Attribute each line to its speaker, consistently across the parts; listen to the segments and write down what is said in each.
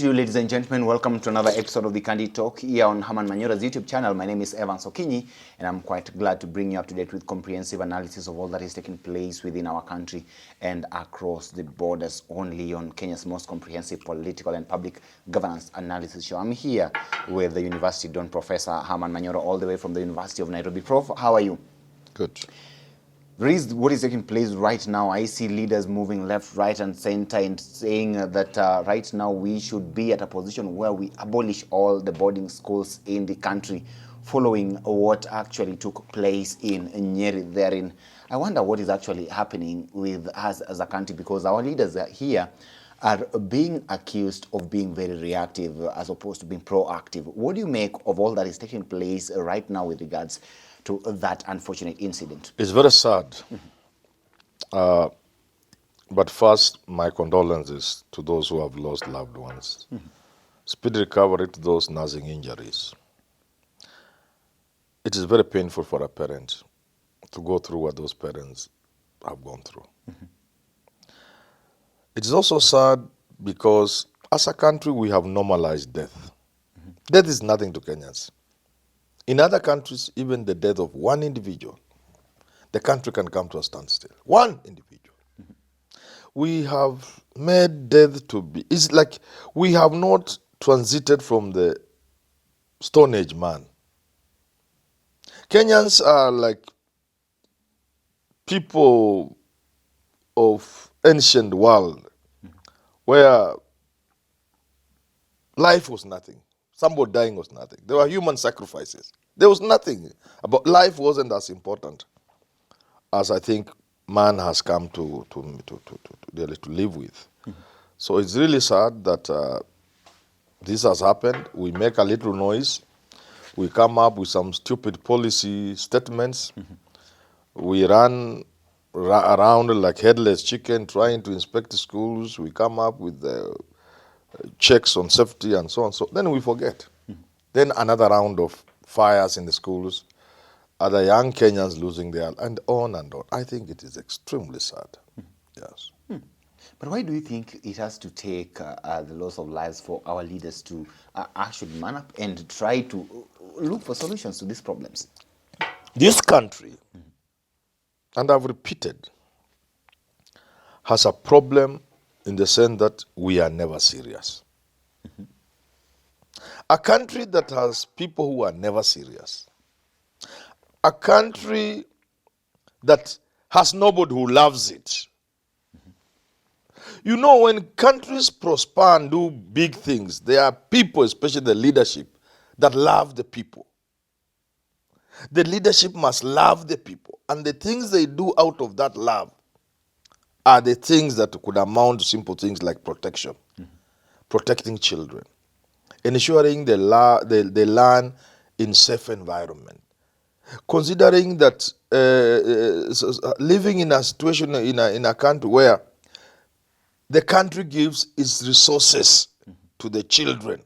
Speaker 1: to you, ladies and gentlemen. Welcome to another episode of the Kanini Talk here on Herman Manyora's YouTube channel. My name is Evan Sokinyi, and I'm quite glad to bring you up to date with comprehensive analysis of all that is taking place within our country and across the borders, only on Kenya's most comprehensive political and public governance analysis show. I'm here with the University Don Professor Herman Manyora, all the way from the University of Nairobi. Prof, how are you?
Speaker 2: Good.
Speaker 1: What is taking place right now. I see leaders moving left, right, and center and saying that right now we should be at a position where we abolish all the boarding schools in the country, following what actually took place in Nyeri therein. I wonder what is actually happening with us as a country, because our leaders here are being accused of being very reactive as opposed to being proactive. What do you make of all that is taking place right now with regards to that unfortunate incident?
Speaker 2: It's very sad. But first, my condolences to those who have lost loved ones. Speedy recovery to those nursing injuries. It is very painful for a parent to go through what those parents have gone through. It is also sad because as a country, we have normalized death. Death is nothing to Kenyans. In other countries, even the death of one individual, the country can come to a standstill. One individual. We have made death to be, it's like we have not transited from the Stone Age man. Kenyans are like people of ancient world where life was nothing. Somebody dying was nothing. There were human sacrifices. There was nothing. But life wasn't as important as I think man has come to live with. So it's really sad that this has happened. We make a little noise. We come up with some stupid policy statements. We run around like headless chicken trying to inspect the schools. We come up with checks on safety and so on. So then we forget. Then another round of fires in the schools, other young Kenyans losing their, and on and on. I think it is extremely sad. Yes.
Speaker 1: But why do you think it has to take the loss of lives for our leaders to actually man up and try to look for solutions to these problems?
Speaker 2: This country, and I've repeated, has a problem in the sense that we are never serious. A country that has people who are never serious. A country that has nobody who loves it. You know, when countries prosper and do big things, there are people, especially the leadership, that love the people. The leadership must love the people. And the things they do out of that love are the things that could amount to simple things like protection, protecting children, ensuring they learn in safe environment, considering that living in a situation in a country where the country gives its resources to the children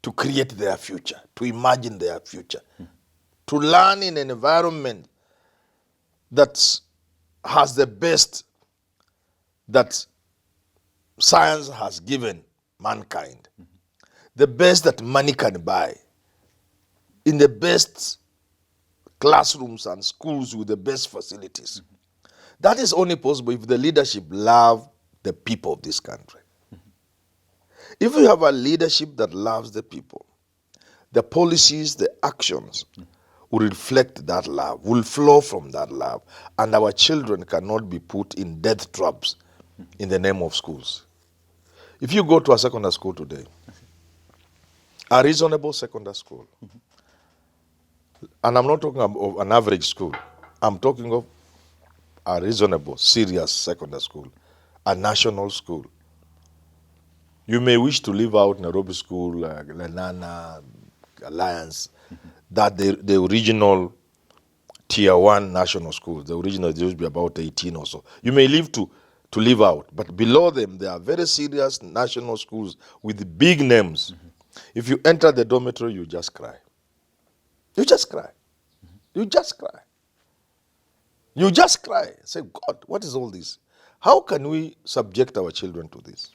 Speaker 2: to create their future, to imagine their future, to learn in an environment that has the best that science has given mankind, the best that money can buy, in the best classrooms and schools with the best facilities. That is only possible if the leadership love the people of this country. If you have a leadership that loves the people, the policies, the actions will reflect that love, will flow from that love, and our children cannot be put in death traps in the name of schools. If you go to a secondary school today, a reasonable secondary school, and I'm not talking of an average school, I'm talking of a reasonable, serious secondary school, a national school. You may wish to leave out Nairobi School, Lenana, Alliance, that the original tier 1 national schools, the original, there will be about 18 or so. You may leave to leave out, but below them, there are very serious national schools with big names. If you enter the dormitory, you just cry. You just cry. You just cry. You just cry. Say, God, what is all this? How can we subject our children to this?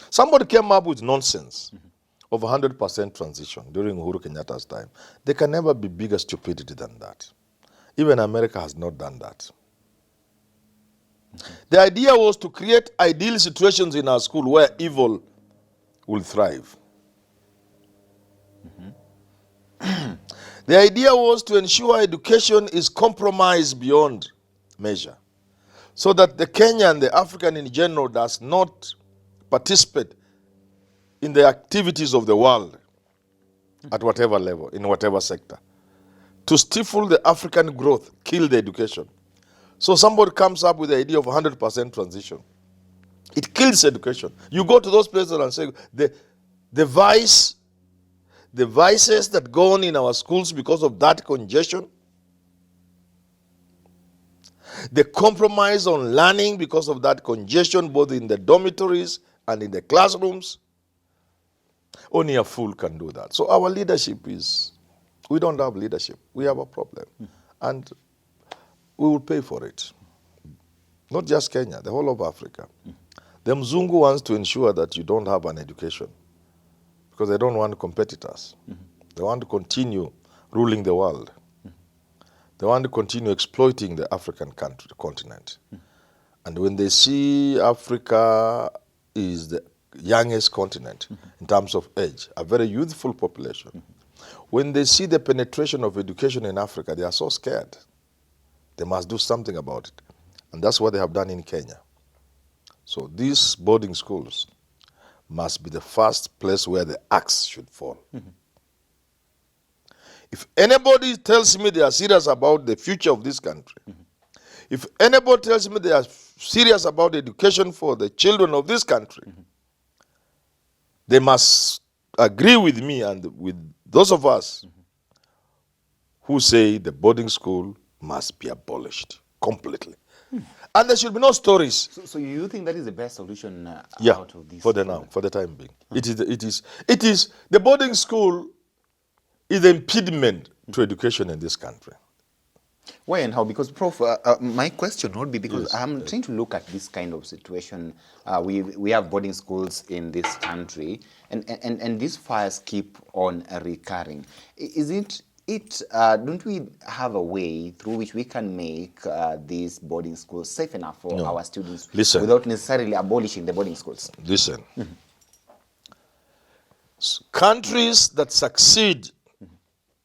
Speaker 2: Somebody came up with nonsense of 100% transition during Uhuru Kenyatta's time. There can never be bigger stupidity than that. Even America has not done that. The idea was to create ideal situations in our school where evil will thrive. The idea was to ensure education is compromised beyond measure, so that the Kenyan, the African in general, does not participate in the activities of the world at whatever level, in whatever sector. To stifle the African growth, kill the education. So somebody comes up with the idea of 100% transition. It kills education. You go to those places and say, the vices that go on in our schools because of that congestion, the compromise on learning because of that congestion, both in the dormitories and in the classrooms, only a fool can do that. So our leadership is, we don't have leadership. We have a problem. And we will pay for it. Not just Kenya, the whole of Africa. The Mzungu wants to ensure that you don't have an education because they don't want competitors. They want to continue ruling the world. They want to continue exploiting the African continent. And when they see Africa is the youngest continent in terms of age, a very youthful population, when they see the penetration of education in Africa, they are so scared. They must do something about it. And that's what they have done in Kenya. So these boarding schools must be the first place where the axe should fall. If anybody tells me they are serious about the future of this country, if anybody tells me they are serious about education for the children of this country, they must agree with me and with those of us who say the boarding school must be abolished completely. And there should be no stories.
Speaker 1: So you think that is the best solution
Speaker 2: out
Speaker 1: of this?
Speaker 2: For the now, for the time being. It is the boarding school is the impediment to education in this country.
Speaker 1: Why and how? Because, Prof, my question would be, because I'm trying to look at this kind of situation. We have boarding schools in this country, and these fires keep on recurring. Is it, don't we have a way through which we can make these boarding schools safe enough for our students without necessarily abolishing the boarding schools?
Speaker 2: Listen. Countries that succeed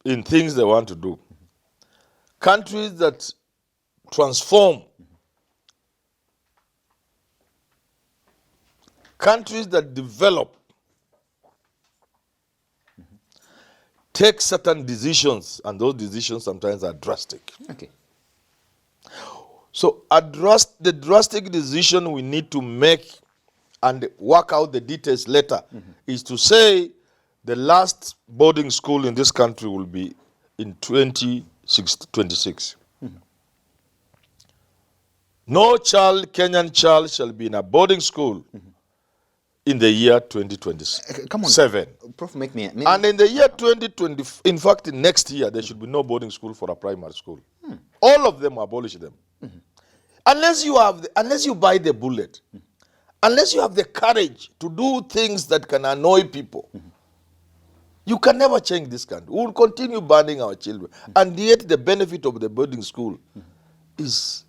Speaker 2: in things they want to do, countries that transform, countries that develop, take certain decisions, and those decisions sometimes are drastic.
Speaker 1: Okay.
Speaker 2: So the drastic decision we need to make and work out the details later is to say the last boarding school in this country will be in 2026. No Kenyan child shall be in a boarding school in the year 2027.
Speaker 1: Come on, Prof, make me...
Speaker 2: And in the year 2020, in fact, next year, there should be no boarding school for a primary school. All of them, abolish them. Unless you buy the bullet, unless you have the courage to do things that can annoy people, you can never change this country. We will continue banning our children. And yet the benefit of the boarding school is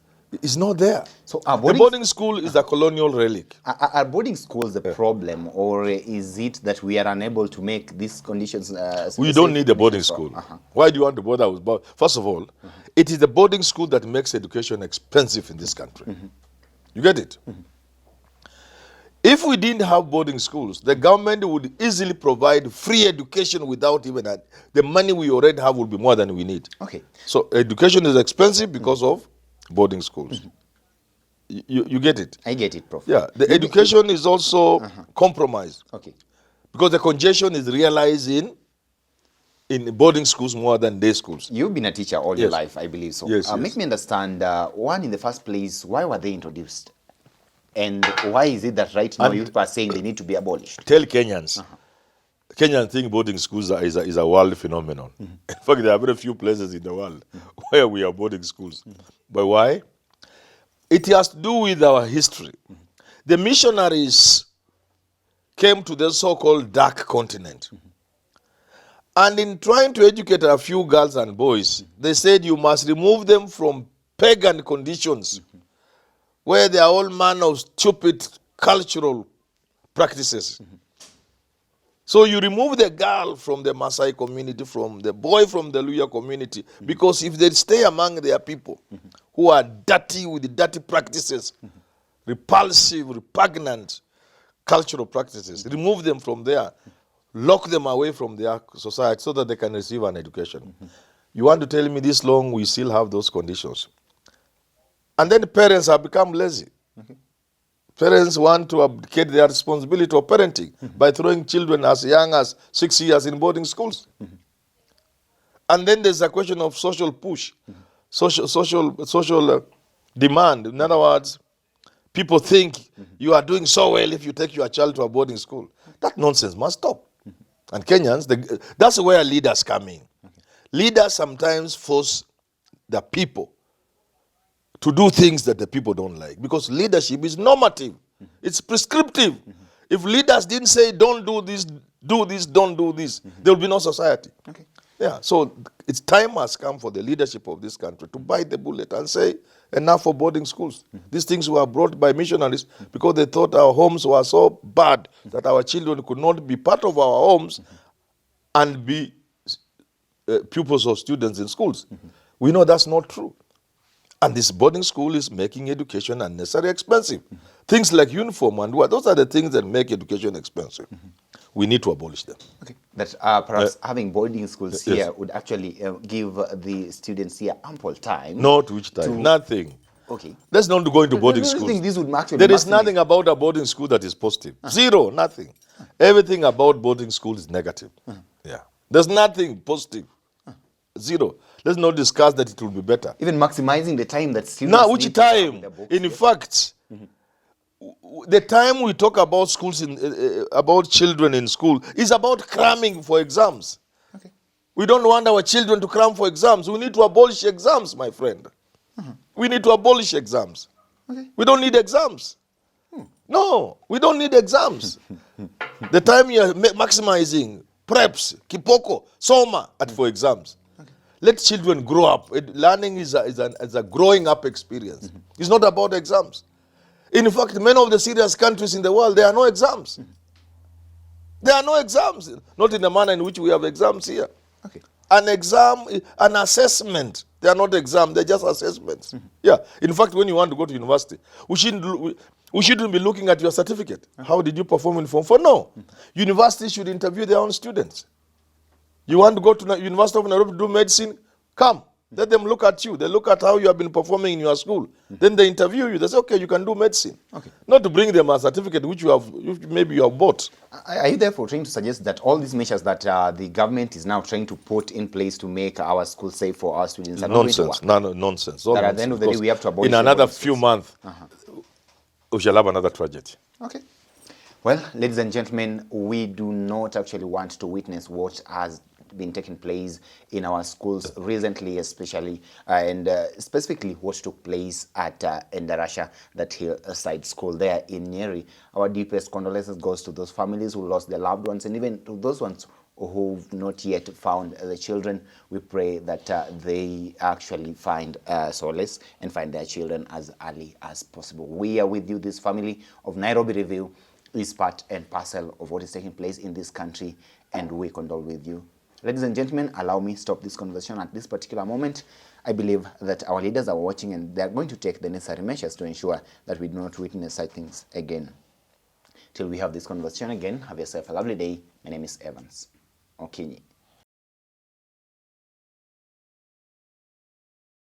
Speaker 2: not there. So the boarding school is a colonial relic.
Speaker 1: Are boarding schools the problem, or is it that we are unable to make these conditions?
Speaker 2: We don't need a boarding school. Why do you want to bother with? First of all, it is the boarding school that makes education expensive in this country. You get it? If we didn't have boarding schools, the government would easily provide free education without even that. The money we already have will be more than we need.
Speaker 1: Okay.
Speaker 2: So education is expensive because of boarding schools. You get it?
Speaker 1: I get it, Prof.
Speaker 2: Yeah. The education is also compromised.
Speaker 1: Okay.
Speaker 2: Because the congestion is realized in boarding schools more than day schools.
Speaker 1: You've been a teacher all your life, I believe so.
Speaker 2: Yes,
Speaker 1: Make me understand, one, in the first place, why were they introduced? And why is it that right now you are saying they need to be abolished?
Speaker 2: Tell Kenyans. Kenyans think boarding schools is a world phenomenon. In fact, there are very few places in the world where we have boarding schools. But why? It has to do with our history. The missionaries came to the so-called dark continent. And in trying to educate a few girls and boys, they said you must remove them from pagan conditions where they are all manner of stupid cultural practices. So you remove the girl from the Maasai community, from the boy from the Luya community, because if they stay among their people who are dirty with dirty practices, repulsive, repugnant cultural practices, remove them from there, lock them away from their society so that they can receive an education. You want to tell me this long we still have those conditions? And then the parents have become lazy. Parents want to abdicate their responsibility of parenting by throwing children as young as 6 years in boarding schools. And then there's a question of social push, social demand. In other words, people think you are doing so well if you take your child to a boarding school. That nonsense must stop. And Kenyans, that's where leaders come in. Leaders sometimes force the people to do things that the people don't like, because leadership is normative. It's prescriptive. If leaders didn't say don't do this, don't do this, there will be no society. Yeah, so it's time has come for the leadership of this country to bite the bullet and say enough for boarding schools. These things were brought by missionaries because they thought our homes were so bad that our children could not be part of our homes and be pupils or students in schools. We know that's not true. And this boarding school is making education unnecessarily expensive. Things like uniform and what, those are the things that make education expensive. We need to abolish them.
Speaker 1: Okay. That perhaps having boarding schools here would actually give the students here ample time.
Speaker 2: Not which time, nothing.
Speaker 1: Okay.
Speaker 2: Let's not go into boarding schools.
Speaker 1: Think this would actually
Speaker 2: there is nothing about a boarding school that is positive. Zero, nothing. Everything about boarding school is negative. Yeah. There's nothing positive. Zero. Let's not discuss that it will be better.
Speaker 1: Even maximizing the time that students
Speaker 2: now, which time? In fact, the time we talk about schools, about children in school, is about cramming for exams.
Speaker 1: Okay.
Speaker 2: We don't want our children to cram for exams. We need to abolish exams, my friend. We need to abolish exams.
Speaker 1: Okay.
Speaker 2: We don't need exams. No, we don't need exams. The time you are maximizing preps, kipoko, soma for exams. Let children grow up. Learning is a growing up experience. It's not about exams. In fact, many of the serious countries in the world, there are no exams. There are no exams. Not in the manner in which we have exams here.
Speaker 1: Okay.
Speaker 2: An exam, an assessment. They are not exams, they're just assessments. Yeah. In fact, when you want to go to university, we shouldn't be looking at your certificate. How did you perform in Form 4? No. Universities should interview their own students. You want to go to the University of Nairobi to do medicine? Come. Let them look at you. They look at how you have been performing in your school. Then they interview you. They say, okay, you can do medicine.
Speaker 1: Okay.
Speaker 2: Not to bring them a certificate which maybe you have bought.
Speaker 1: Are you therefore trying to suggest that all these measures that the government is now trying to put in place to make our schools safe for our students are
Speaker 2: nonsense?
Speaker 1: Not going to work?
Speaker 2: No, nonsense.
Speaker 1: That at the end of the day, we have to abolish
Speaker 2: in another few months, we shall have another tragedy.
Speaker 1: Okay. Well, ladies and gentlemen, we do not actually want to witness what has been taking place in our schools recently, especially and specifically what took place at Endarasha, that hillside school there in Nyeri. Our deepest condolences goes to those families who lost their loved ones, and even to those ones who've not yet found the children. We pray that they actually find solace and find their children as early as possible. We are with you. This family of Nairobi Review is part and parcel of what is taking place in this country, and we condole with you. Ladies and gentlemen, allow me to stop this conversation at this particular moment. I believe that our leaders are watching, and they are going to take the necessary measures to ensure that we do not witness such things again. Till we have this conversation again, have yourself a lovely day. My name is Evans Okinyi.